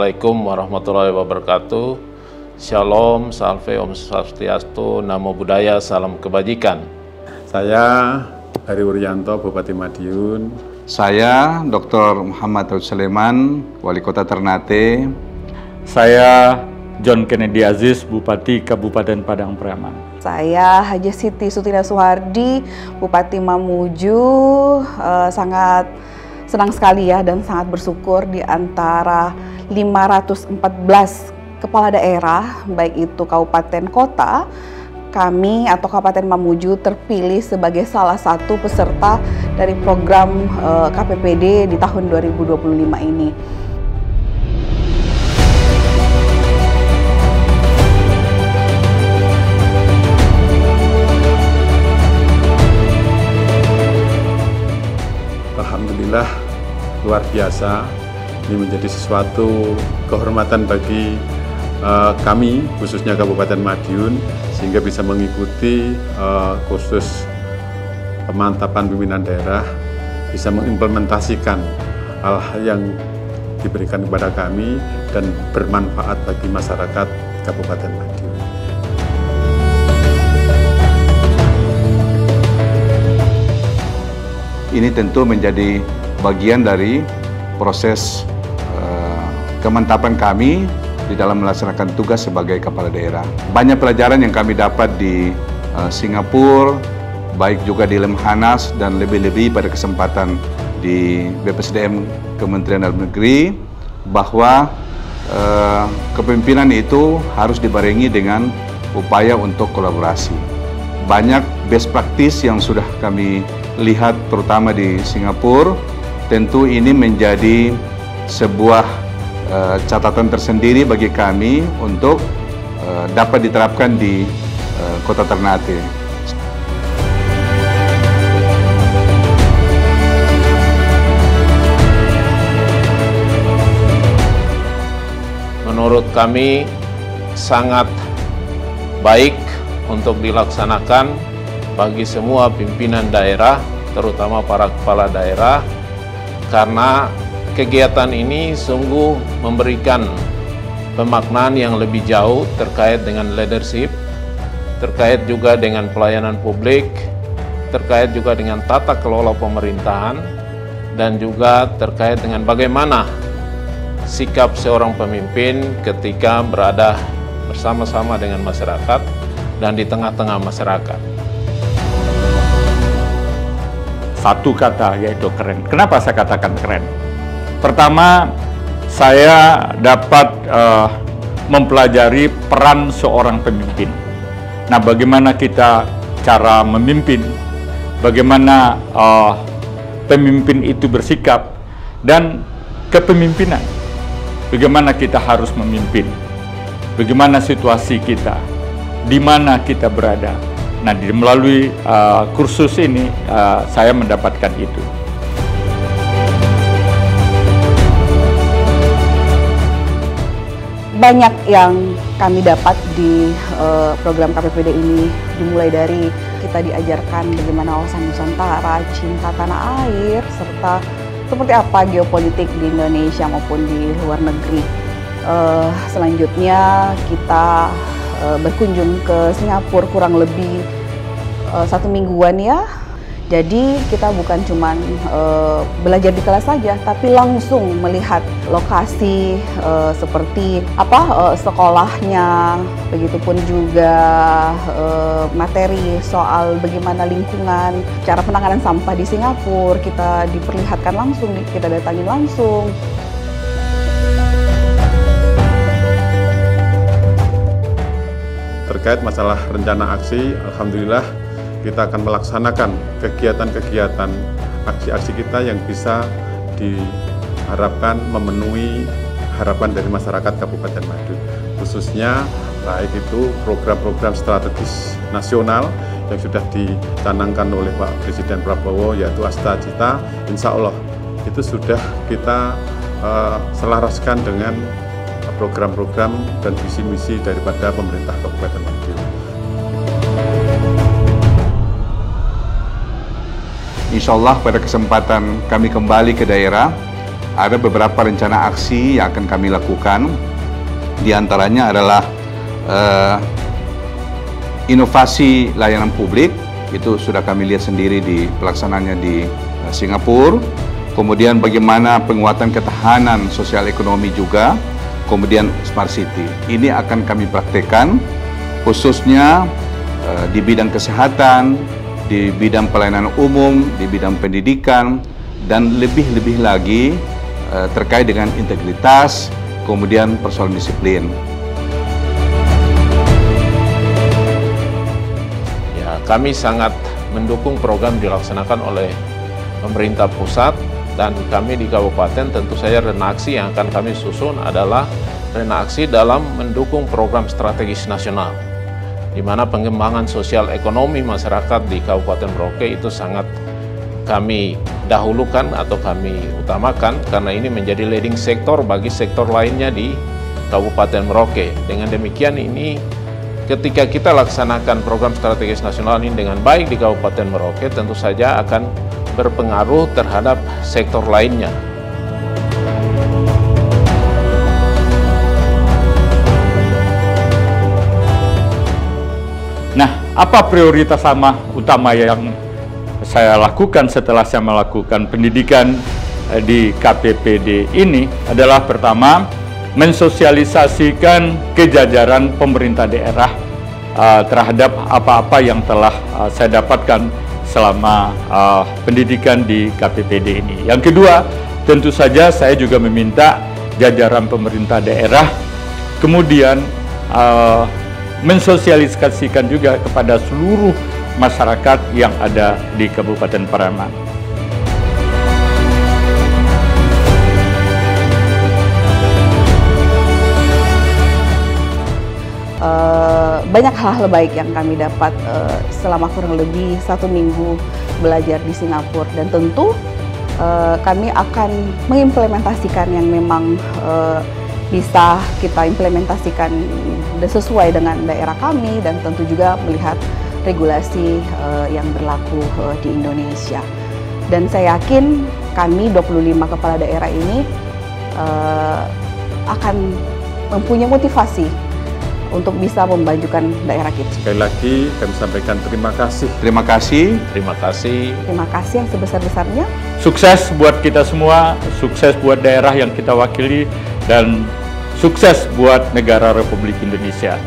Assalamualaikum warahmatullahi wabarakatuh. Shalom, salve, Om Swastiastu, Namo Buddhaya, salam kebajikan. Saya Hari Wuryanto, Bupati Madiun. Saya Dr. Muhammad Daud Sulaiman, Wali Kota Ternate. Saya John Kennedy Aziz, Bupati Kabupaten Padang Pariaman. Saya Haji Siti Sutina Suhardi, Bupati Mamuju. Sangat senang sekali ya dan sangat bersyukur di antara 514 kepala daerah, baik itu kabupaten kota, kami atau Kabupaten Mamuju terpilih sebagai salah satu peserta dari program KPPD di tahun 2025 ini. Alhamdulillah, luar biasa. Ini menjadi sesuatu kehormatan bagi kami, khususnya Kabupaten Madiun, sehingga bisa mengikuti kursus pemantapan pimpinan daerah, bisa mengimplementasikan hal-hal yang diberikan kepada kami dan bermanfaat bagi masyarakat Kabupaten Madiun. Ini tentu menjadi bagian dari proses kemantapan kami di dalam melaksanakan tugas sebagai kepala daerah. Banyak pelajaran yang kami dapat di Singapura, baik juga di Lemhanas dan lebih-lebih pada kesempatan di BPSDM Kementerian Dalam Negeri, bahwa kepemimpinan itu harus dibarengi dengan upaya untuk kolaborasi. Banyak best practice yang sudah kami lihat terutama di Singapura, tentu ini menjadi sebuah catatan tersendiri bagi kami untuk dapat diterapkan di Kota Ternate. Menurut kami sangat baik untuk dilaksanakan bagi semua pimpinan daerah, terutama para kepala daerah, karena kegiatan ini sungguh memberikan pemaknaan yang lebih jauh terkait dengan leadership, terkait juga dengan pelayanan publik, terkait juga dengan tata kelola pemerintahan, dan juga terkait dengan bagaimana sikap seorang pemimpin ketika berada bersama-sama dengan masyarakat dan di tengah-tengah masyarakat. Satu kata, yaitu keren. Kenapa saya katakan keren? Pertama, saya dapat mempelajari peran seorang pemimpin. Nah, bagaimana kita cara memimpin, bagaimana pemimpin itu bersikap, dan kepemimpinan. Bagaimana kita harus memimpin, bagaimana situasi kita, di mana kita berada. Nah, melalui kursus ini saya mendapatkan itu. Banyak yang kami dapat di program KPPD ini, dimulai dari kita diajarkan bagaimana wawasan Nusantara, cinta tanah air, serta seperti apa geopolitik di Indonesia maupun di luar negeri. Selanjutnya kita berkunjung ke Singapura kurang lebih 1 mingguan ya. Jadi kita bukan cuma belajar di kelas saja, tapi langsung melihat lokasi seperti apa sekolahnya, begitupun juga materi soal bagaimana lingkungan, cara penanganan sampah di Singapura kita diperlihatkan langsung, kita datangin langsung. Terkait masalah rencana aksi, alhamdulillah kita akan melaksanakan kegiatan-kegiatan aksi-aksi kita yang bisa diharapkan memenuhi harapan dari masyarakat Kabupaten Madiun. Khususnya baik itu program-program strategis nasional yang sudah dicanangkan oleh Pak Presiden Prabowo, yaitu Asta Cita, insya Allah itu sudah kita selaraskan dengan program-program dan visi-misi daripada pemerintah Kabupaten Madiun. Insya Allah pada kesempatan kami kembali ke daerah, ada beberapa rencana aksi yang akan kami lakukan. Di antaranya adalah inovasi layanan publik, itu sudah kami lihat sendiri di pelaksanaannya di Singapura. Kemudian bagaimana penguatan ketahanan sosial ekonomi juga, kemudian smart city. Ini akan kami praktekkan khususnya di bidang kesehatan, di bidang pelayanan umum, di bidang pendidikan, dan lebih-lebih lagi terkait dengan integritas, kemudian persoalan disiplin. Ya, kami sangat mendukung program dilaksanakan oleh pemerintah pusat, dan kami di kabupaten tentu saja renaksi yang akan kami susun adalah renaksi dalam mendukung program strategis nasional, di mana pengembangan sosial ekonomi masyarakat di Kabupaten Merauke itu sangat kami dahulukan atau kami utamakan, karena ini menjadi leading sektor bagi sektor lainnya di Kabupaten Merauke. Dengan demikian, ini ketika kita laksanakan program strategis nasional ini dengan baik di Kabupaten Merauke, tentu saja akan berpengaruh terhadap sektor lainnya. Nah, apa prioritas utama yang saya lakukan setelah saya melakukan pendidikan di KPPD ini adalah pertama, mensosialisasikan kejajaran pemerintah daerah terhadap apa-apa yang telah saya dapatkan selama pendidikan di KPPD ini. Yang kedua, tentu saja saya juga meminta jajaran pemerintah daerah kemudian mensosialisasikan juga kepada seluruh masyarakat yang ada di Kabupaten Pariaman. Banyak hal-hal baik yang kami dapat selama kurang lebih 1 minggu belajar di Singapura, dan tentu kami akan mengimplementasikan yang memang bisa kita implementasikan sesuai dengan daerah kami, dan tentu juga melihat regulasi yang berlaku di Indonesia. Dan saya yakin kami 25 kepala daerah ini akan mempunyai motivasi untuk bisa memajukan daerah kita. Sekali lagi kami sampaikan terima kasih. Terima kasih. Terima kasih. Terima kasih yang sebesar-besarnya. Sukses buat kita semua, sukses buat daerah yang kita wakili, dan sukses buat negara Republik Indonesia.